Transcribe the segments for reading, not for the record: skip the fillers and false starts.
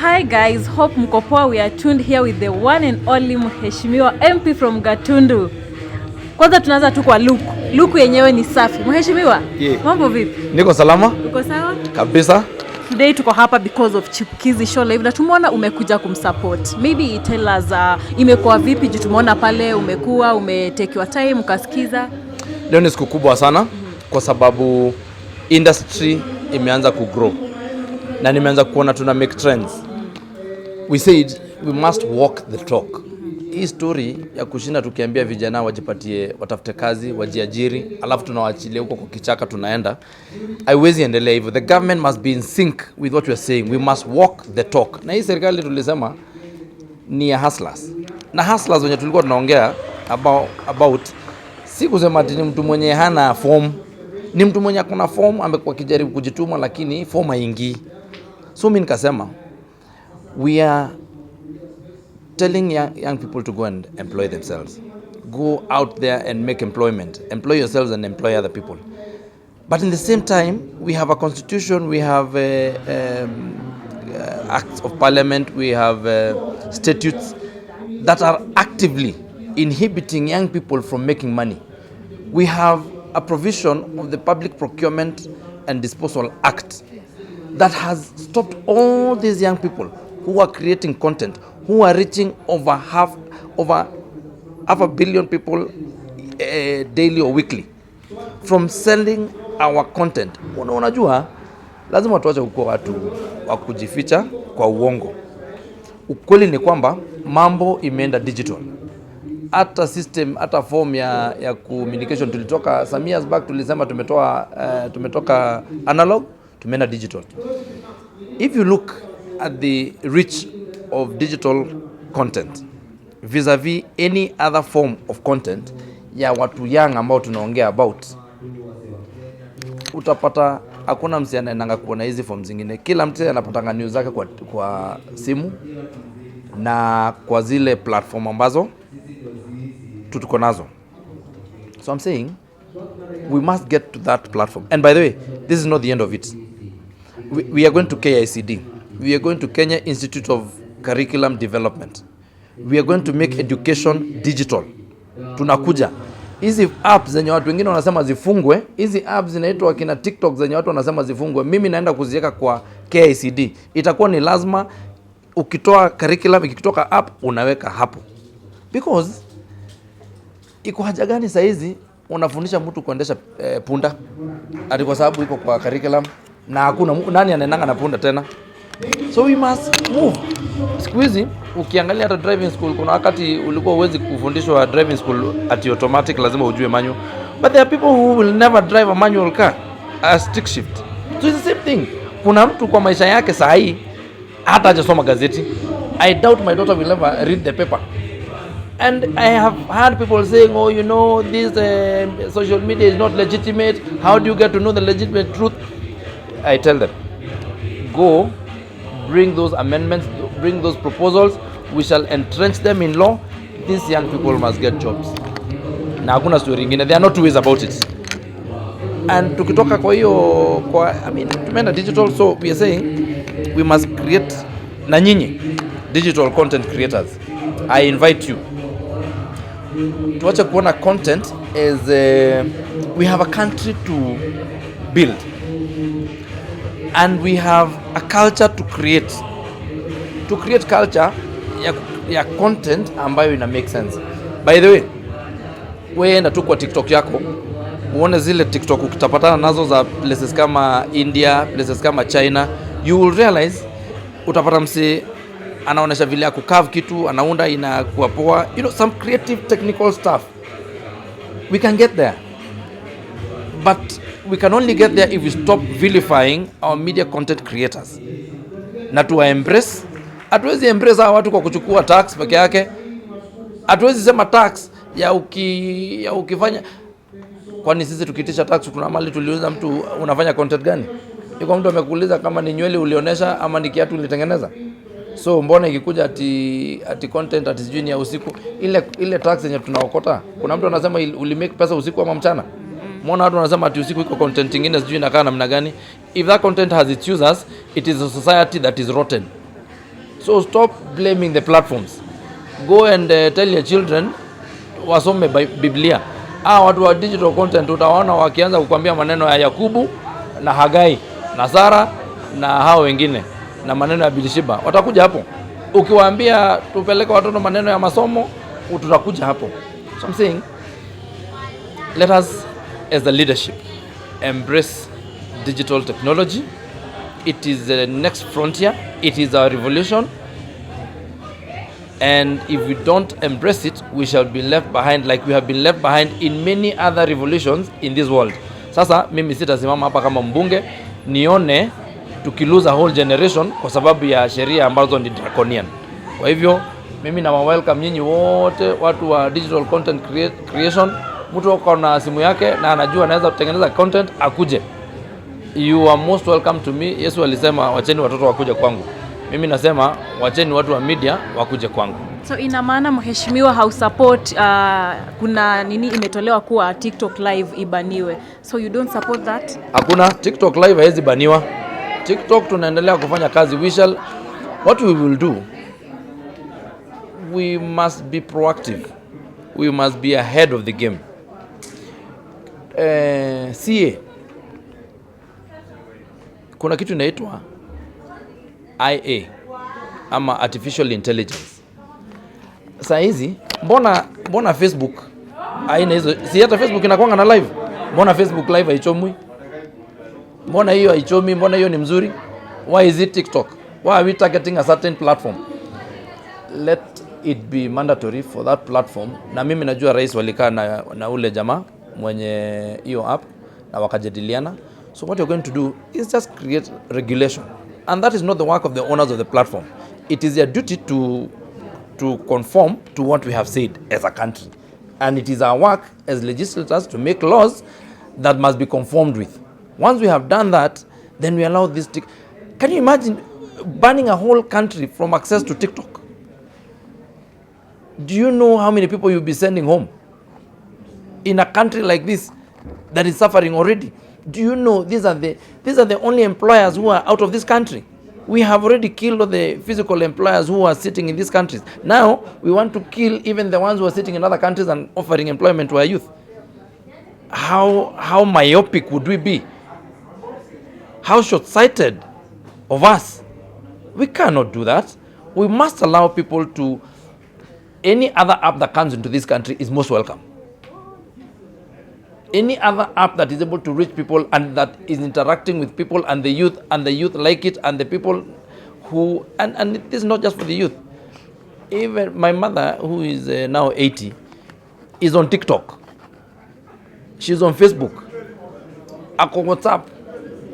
Hi guys, hope mko poa. We are tuned here with the one and only Mheshimiwa MP from Gatundu. Kwanza tunaanza tu kwa Luku yenyewe ni safi. Mheshimiwa, yeah. Mambo vipi? Niko salama? Uko sawa? Kabisa. Today tuko hapa because of Chipukizi Show Live na tumeona umekuja kumsupport. Maybe tell us imekuwa vipi juu tumeona pale umetake your time ukasikiza. Leo ni siku kubwa sana kwa sababu industry imeanza kugrow. Na nimeanza kuona tuna make trends. We said we must walk the talk. Hii story ya kushinda tukiambia vijana wajipatie, watafute kazi, wajiajiri, alafu tunawaachilia huko kwa kichaka tunaenda. Haiwezi endelea hivyo. The government must be in sync with what we are saying. We must walk the talk. Na hii serikali tulisema ni ya hustlers. Na hustlers wenye tulikuwa tunaongea about si kusema ati ni mtu mwenye hana form. Ni mtu mwenye akona form amekuwa kijaribu kujituma lakini form haingii. So mimi nikasema we are telling young people to go and employ themselves. Go out there and make employment. Employ yourselves and employ other people. But in the same time, we have a constitution, we have acts of parliament, we have statutes that are actively inhibiting young people from making money. We have a provision of the Public Procurement and Disposal Act that has stopped all these young people who are creating content, who are reaching over half a billion people daily or weekly, from selling our content. Unajua, lazima tuache kuwa watu wa kujificha kwa uongo. Ukweli ni kwamba mambo imeenda digital. Hata system, hata form ya communication tulitoka some years back tulisema tumetoka analog, tumeenda digital. If you look at the reach of digital content vis-a-vis any other form of content ya watu young ambao tunaongea about, utapata hakuna msi anaendanga kuona hizi form zingine. Kila mtu anapatanga news zake kwa simu na kwa zile platform ambazo tuko nazo. So I'm saying we must get to that platform. And by the way, this is not the end of it. We are going to KICD. We are going to Kenya Institute of Curriculum Development. We are going to make education digital. Tunakuja. Hizi apps zenye watu wengine wanasema zifungwe, hizi apps zinaitwa kina TikTok zenye watu wanasema zifungwe, mimi naenda kuziweka kwa KICD. Itakuwa ni lazima ukitoa curriculum, ikitoka app unaweka hapo. Because iko haja gani saa hizi unafundisha mtu kuendesha punda ati kwa sababu iko kwa curriculum na hakuna nani anaendanga na punda tena? So we must move. Siku hizi ukiangalia hata driving school, kuna wakati ulikuwa uwezi kufundishwa driving school ati automatic, lazima ujue manual. But there are people who will never drive a manual car, a stick shift. So it's the same thing. Kuna mtu kwa maisha yake saa hii hata hajasoma gazeti. I doubt my daughter will ever read the paper. And I have heard people saying, oh, you know, this social media is not legitimate. How do you get to know the legitimate truth? I tell them, go, bring those amendments, bring those proposals. We shall entrench them in law. These young people must get jobs. Na hakuna story ingine. There are no two ways about it. And tukitoka kwa hiyo, tumeenda digital, so we are saying we must create, na nyinyi, digital content creators. I invite you. Tuache kuona content as we have a country to build. And we have a culture to create. To create culture ya content ambayo ina make sense. By the way, wewe enda tu kwa TikTok yako, uone zile TikTok ukitapatana nazo za places kama India, places kama China, you will realize utapata msi anaonesha vile ya kucarve kitu, anaunda inakuwa poa. You know, some creative technical stuff. We can get there. But we can only get there if we stop vilifying our media content creators. Na tuwa embrace. Hatuwezi embrace hawa watu kwa kuchukua tax peke yake. Hatuwezi sema tax ya ukifanya. Kwani sisi tukitisha tax kuna mali tuliuliza mtu unafanya content gani? Iko mtu amekuuliza kama ni nywele ulionesha ama ni kiatu ulitengeneza. So mbona ikikuja ati content ati sijui ni ya usiku, ile tax yenye tunaokota. Kuna mtu anasema ulimake pesa usiku ama mchana. Mbona watu wanasema ati usiku iko content nyingine sijui inakaa namna gani. If that content has its users, it is a society that is rotten. So stop blaming the platforms. Go and tell your children wasome Biblia. Watu wa digital content utaona wakianza kukwambia maneno ya Yakubu na Hagai na Sara na hao wengine na maneno ya Bilishiba. Watakuja hapo. Ukiwaambia tupeleke watoto maneno ya masomo, tutakuja hapo. So I'm saying, let us as the leadership embrace digital technology. It is the next frontier. It is our revolution. And if we don't embrace it, we shall be left behind like we have been left behind in many other revolutions in this world. Sasa mimi sitasimama hapa kama mbunge nione tukilose a whole generation kwa sababu ya sheria ambazo ni draconian. Kwa hivyo mimi na welcome nyinyi wote watu wa digital content creation. Mtu uko na simu yake na anajua anaweza kutengeneza content, akuje. You are most welcome to me. Yesu alisema wacheni watoto wakuje kwangu. Mimi nasema wacheni watu wa media wakuje kwangu. So ina maana mheshimiwa hausupport kuna nini imetolewa kuwa TikTok live ibaniwe. So you don't support that? Hakuna, TikTok live haiwezi baniwa. TikTok tunaendelea kufanya kazi. What we will do, we must be proactive. We must be ahead of the game. CA, kuna kitu inaitwa IA ama artificial intelligence. Saa hizi mbona Facebook haina hizo? Si hata Facebook inakuanga na live. Mbona Facebook live haichomwi? Mbona hiyo haichomi? Mbona hiyo ni mzuri? Why is it TikTok? Why are we targeting a certain platform? Let it be mandatory for that platform. Na mimi najua rais walikaa na ule jamaa mwenye hiyo app na wakajadiliana. So what you're going to do is just create regulation. And that is not the work of the owners of the platform. It is their duty to conform to what we have said as a country. And it is our work as legislators to make laws that must be conformed with. Once we have done that, then we allow this. Can you imagine banning a whole country from access to TikTok? Do you know how many people you'll be sending home in a country like this that is suffering already? Do you know these are the only employers who are out of this country? We have already killed all the physical employers who are sitting in these countries. Now we want to kill even the ones who are sitting in other countries and offering employment to our youth. How myopic would we be? How short-sighted of us? We cannot do that. We must allow people to. Any other app that comes into this country is most welcome. Any other app that is able to reach people and that is interacting with people and the youth like it, and the people who and it is not just for the youth. Even my mother, who is now 80, is on TikTok. She's on Facebook. Ako WhatsApp.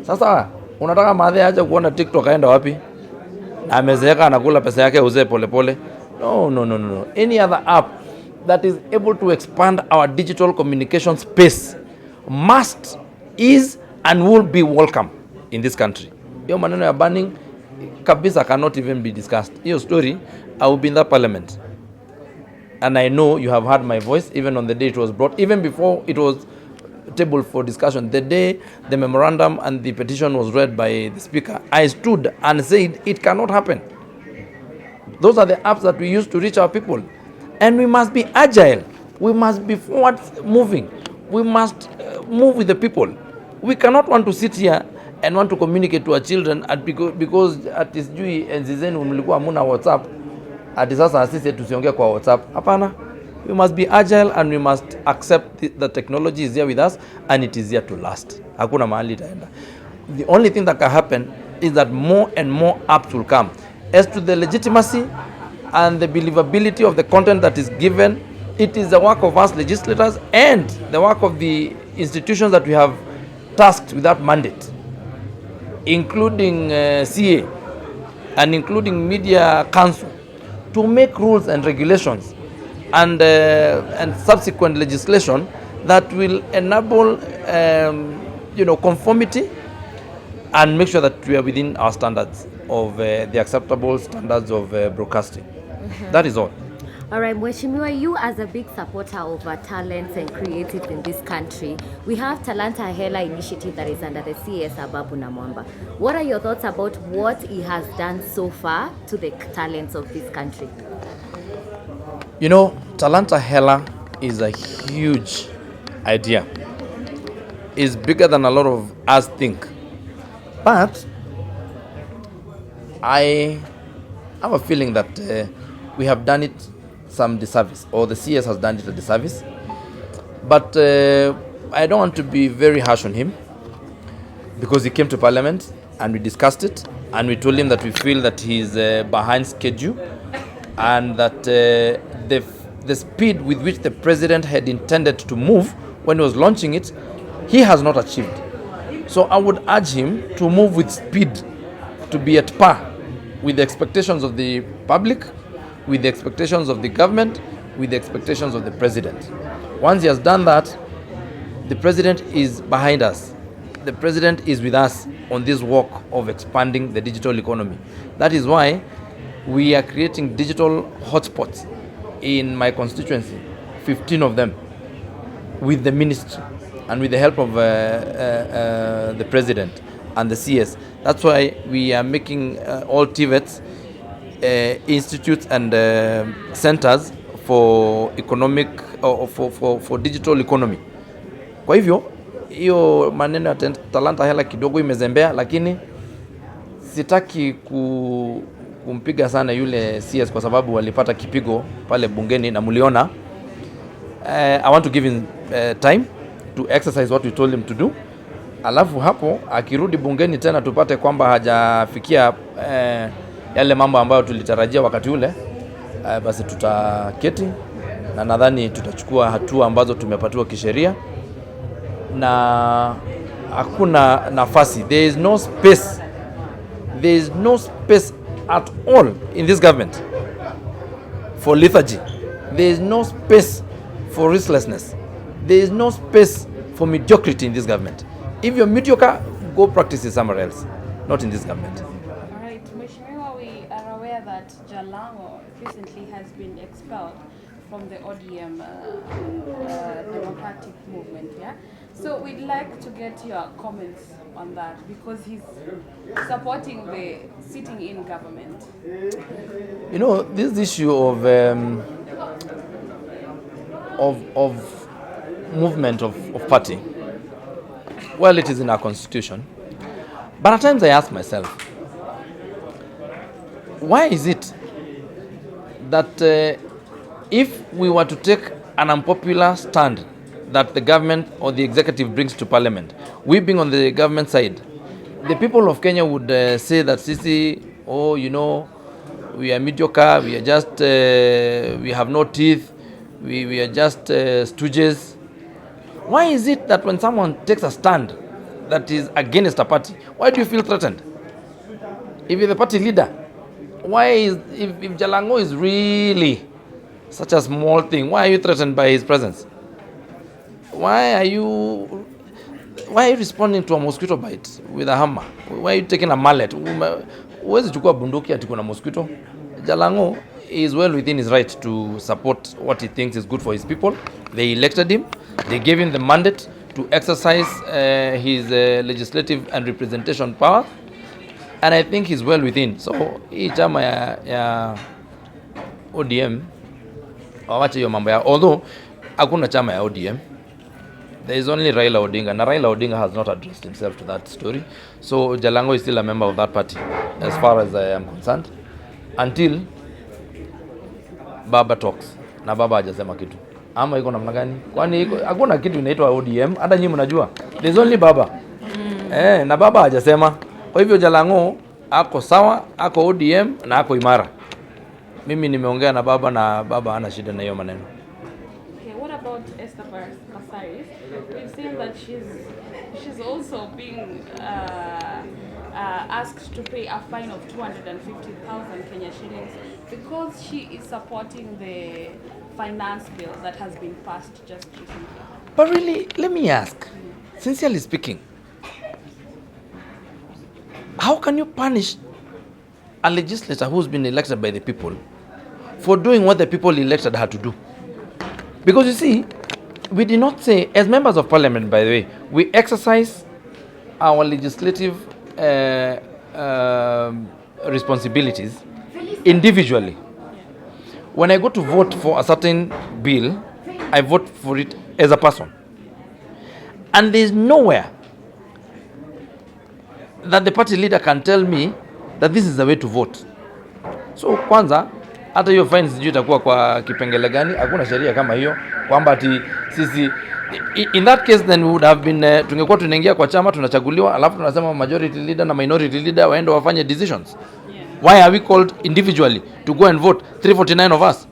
Sasa unataka madhe aje kuona TikTok aenda wapi? Na amezeeka anakula pesa yake uzee pole pole. No. Any other app that is able to expand our digital communication space must, is and will be welcome in this country. Hiyo maneno ya banning kabisa cannot even be discussed. Hiyo story, I will be in that parliament. And I know you have heard my voice even on the day it was brought, even before it was tabled for discussion. The day the memorandum and the petition was read by the speaker, I stood and said it cannot happen. Those are the apps that we use to reach our people. And we must be agile. We must be forward moving. We must move with the people. We cannot want to sit here and want to communicate to our children because at this sijui enzi zenu mlikuwa hamuna WhatsApp, ati sasa sisi tusiongee kwa WhatsApp. Hapana. We must be agile and we must accept the technology is here with us and it is here to last. Hakuna mahali itaenda. The only thing that can happen is that more and more apps will come. As to the legitimacy and the believability of the content that is given, it is the work of us legislators and the work of the institutions that we have tasked with that mandate, including CA and including Media Council, to make rules and regulations and subsequent legislation that will enable conformity and make sure that we are within our standards of the acceptable standards of broadcasting. That is all. All right, Mheshimiwa, you as a big supporter of talents and creatives in this country, we have Talanta Hela initiative that is under the CS Ababu Namwamba. What are your thoughts about what he has done so far to the talents of this country? You know, Talanta Hela is a huge idea. It's bigger than a lot of us think. But I have a feeling that we have done it some disservice, or the CS has done it a disservice. But I don't want to be very harsh on him, because he came to Parliament and we discussed it, and we told him that we feel that he's behind schedule, and that the speed with which the president had intended to move when he was launching it, he has not achieved. So I would urge him to move with speed, to be at par with the expectations of the public, with the expectations of the government, with the expectations of the president. Once he has done that, the president is behind us. The president is with us on this walk of expanding the digital economy. That is why we are creating digital hotspots in my constituency, 15 of them, with the ministry and with the help of the president and the CS. That's why we are making all TVETs institutes and centers for economic for digital economy. Kwa hivyo hiyo maneno ya Talanta Hela kidogo imezembea, lakini sitaki kumpiga sana yule CS kwa sababu walipata kipigo pale bungeni na muliona. I want to give him time to exercise what we told him to do. Alafu hapo akirudi bungeni tena tupate kwamba hajafikia yale mambo ambayo tulitarajia wakati ule, basi tutaketi na nadhani tutachukua hatua ambazo tumepatiwa kisheria, na hakuna nafasi, there is no space at all in this government for lethargy. There is no space for restlessness. There is no space for mediocrity in this government. If you're mediocre, go practice it somewhere else, not in this government. All right, Mheshimiwa, we are aware that Jalango recently has been expelled from the ODM democratic movement, yeah? So we'd like to get your comments on that, because he's supporting the sitting in government. You know, this issue of movement of party, well, it is in our constitution, but at times I ask myself, why is it that if we were to take an unpopular stand that the government or the executive brings to Parliament, we being on the government side, the people of Kenya would say that Sisi, oh, you know, we are mediocre, we are just, we have no teeth, we are just stooges. Why is it that when someone takes a stand that is against a party, why do you feel threatened? If you're the party leader, why is, if Jalango is really such a small thing, why are you threatened by his presence? Why are you responding to a mosquito bite with a hammer? Why are you taking a mallet? Huwezi chukua bunduki ati kuna mosquito. Jalango is well within his right to support what he thinks is good for his people. They elected him. They gave him the mandate to exercise his legislative and representation power. And I think he's well within. So hii chama ya ODM wawache hiyo mambo ya, although hakuna chama ya ODM. There is only Raila Odinga, and Raila Odinga has not addressed himself to that story. So Jalango is still a member of that party, as far as I am concerned, until Baba talks. Na Baba hajasema kitu. Ama iko namna gani? Kwani hakuna kitu inaitwa ODM, hata nyinyi mnajua. There is only Baba. Na Baba hajasema. Kwa hivyo Jalango ako sawa, ako ODM na ako imara. Mimi nimeongea na Baba hana shida na hiyo maneno. Okay, what about Esther Passaris? We've seen that she's also being asked to pay a fine of 250,000 Kenya shillings because she is supporting the finance bill that has been passed just recently. But really, let me ask, sincerely speaking, how can you punish a legislator who's been elected by the people for doing what the people elected her to do. Because you see, we did not say, as members of parliament, by the way, we exercise our legislative responsibilities individually. When I go to vote for a certain bill, I vote for it as a person. And there is nowhere that the party leader can tell me that this is the way to vote. So kwanza, hata hiyo fine sijui itakuwa kwa kipengele gani, hakuna sheria kama hiyo kwamba ati sisi in that case then we would have been tungekuwa tunaingia kwa chama tunachaguliwa alafu tunasema majority leader na minority leader waende wafanye decisions. Why are we called individually to go and vote, 349 of us?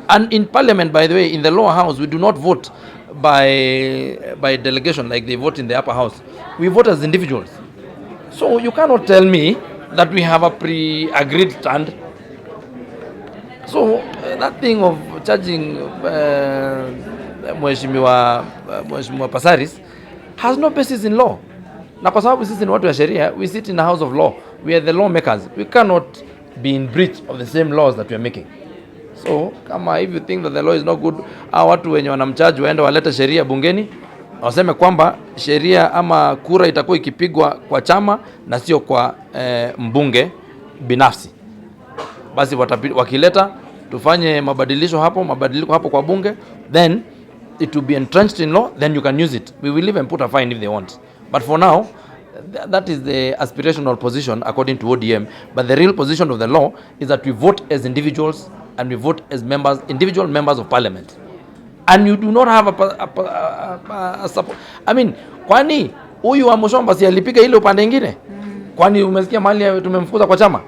And in parliament, by the way, in the lower house, we do not vote by delegation like they vote in the upper house. We vote as individuals. So you cannot tell me that we have a pre-agreed stand. So that thing of charging Mheshimiwa Pasaris has no basis in law. Na kwa sababu sisi ni watu wa sheria, we sit in the house of law. We are the lawmakers. We cannot be in breach of the same laws that we are making. So kama if you think that the law is not good, watu wenye wanamcharge waende walete sheria bungeni waseme kwamba sheria ama kura itakuwa ikipigwa kwa chama na sio kwa mbunge binafsi. Basi wakileta tufanye mabadiliko hapo kwa bunge, then it will be entrenched in law, then you can use it. We will even put a fine if they want. But for now, that is the aspirational position according to ODM. But the real position of the law is that we vote as individuals and we vote as members, individual members of parliament. And you do not have a support. I mean, kwani huyu wa Mushomba si alipiga ile upande mwingine? Kwani umesikia mahali tumemfukuza kwa chama?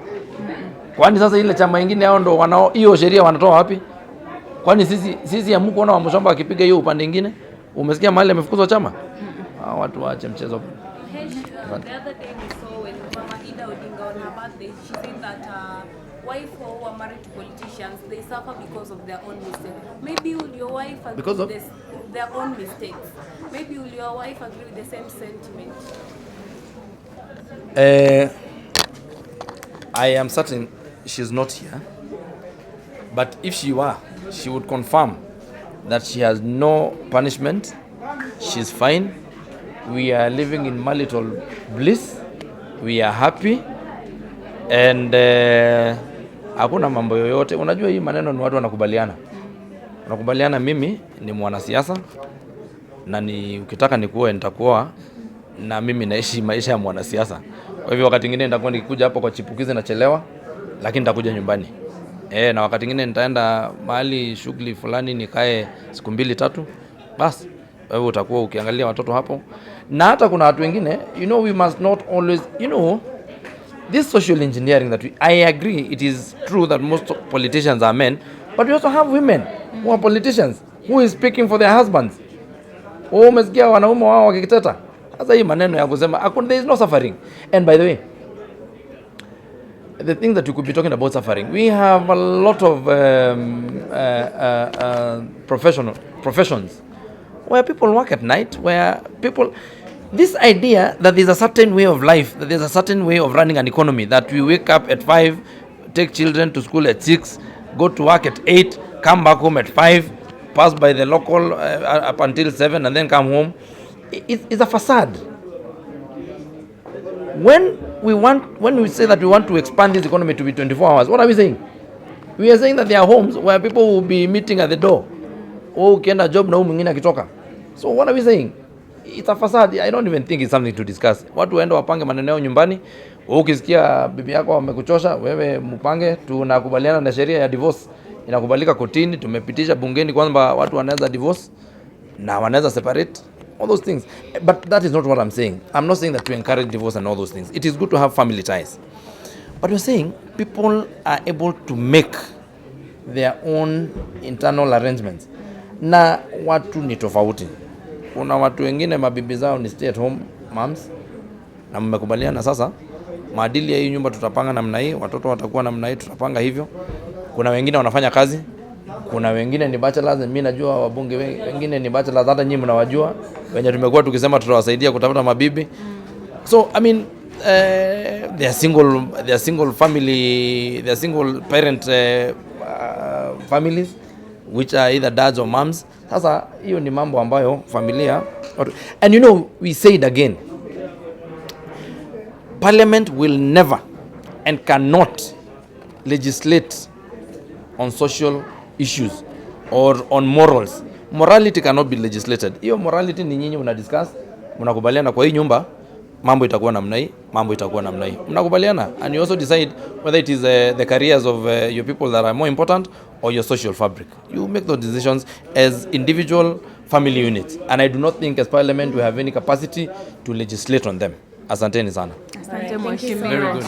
Kwani sasa ile chama nyingine hao ndo wanao hiyo sheria wanatoa wapi? Kwani sisi hamkuona wa Mushomba akipiga hiyo upande mwingine? Umesikia mahali amefukuzwa chama? Watu waache mchezo. The other day we saw when Mama Ida Odinga on her birthday, she said that wife who are married to politicians, they suffer because of their own mistakes. Maybe will your wife agree Because of with their own mistakes? Maybe will your wife agree with the same sentiment? I am certain she's not here. But if she were, she would confirm that she has no punishment. She's fine. We are living in marital bliss. We are happy. And hakuna mambo yoyote. Unajua hii maneno ni watu wanakubaliana. Wanakubaliana mimi ni mwanasiasa na ukitaka nikuoe nitakuoa na mimi naishi maisha ya mwanasiasa. Kwa hivyo wakati mwingine nitakuwa nikikuja hapo kwa chipukizi nachelewa, lakini nitakuja nyumbani. Na wakati mwingine nitaenda mahali shughuli fulani nikae siku 2-3. Basi wewe utakuwa ukiangalia watoto hapo. Na hata kuna watu wengine, we must not always, this social engineering that I agree, it is true that most politicians are men, but we also have women who are politicians, who is speaking for their husbands. Umesikia wanaume wao wakikiteta. Sasa hii maneno ya kusema there is no suffering. And by the way, the thing that you could be talking about suffering, we have a lot of professions where people work at night, where people, this idea that there's a certain way of life, that there's a certain way of running an economy, that we wake up at 5, take children to school at 6, go to work at 8, come back home at 5, pass by the local up until 7 and then come home, it's a facade. When we say that we want to expand this economy to be 24 hours, what are we saying? We are saying that there are homes where people will be meeting at the door. Ukienda job na mwingine akitoka. So what are we saying? It's a facade. I don't even think it's something to discuss. Watu waende wapange maneno yao nyumbani. Ukisikia bibi yako amekuchosha, wewe mpange, tunakubaliana na sheria ya divorce. Inakubalika kotini, tumepitisha bungeni kwamba watu wanaweza divorce na wanaweza separate. All those things. But that is not what I'm saying. I'm not saying that to encourage divorce and all those things. It is good to have family ties. But we're saying people are able to make their own internal arrangements. Na watu ni tofauti. Kuna watu wengine mabibi zao ni stay at home moms. Na mmekubaliana sasa maadili ya hii nyumba tutapanga namna hii, watoto watakuwa namna hii, tutapanga hivyo. Kuna wengine wanafanya kazi. Kuna wengine ni bachelors, mimi najua wabunge wengine ni bachelors, hata nyinyi mnawajua. Wenye tumekuwa tukisema tutawasaidia kutafuta mabibi. So I mean they are single family, they are single parent families which are either dads or moms. Sasa hiyo ni mambo ambayo familia, and you know, we say it again, Parliament will never and cannot legislate on social issues or on morals. Morality cannot be legislated. Hiyo morality ni nyinyi una discuss, mnakubaliana kwa hii nyumba mambo itakuwa namna hii, mambo itakuwa namna hii. Mnakubaliana, and you also decide whether it is the careers of your people that are more important or your social fabric. You make those decisions as individual family units, and I do not think as Parliament we have any capacity to legislate on them. Asanteni sana. Asante mheshimiwa. Very good.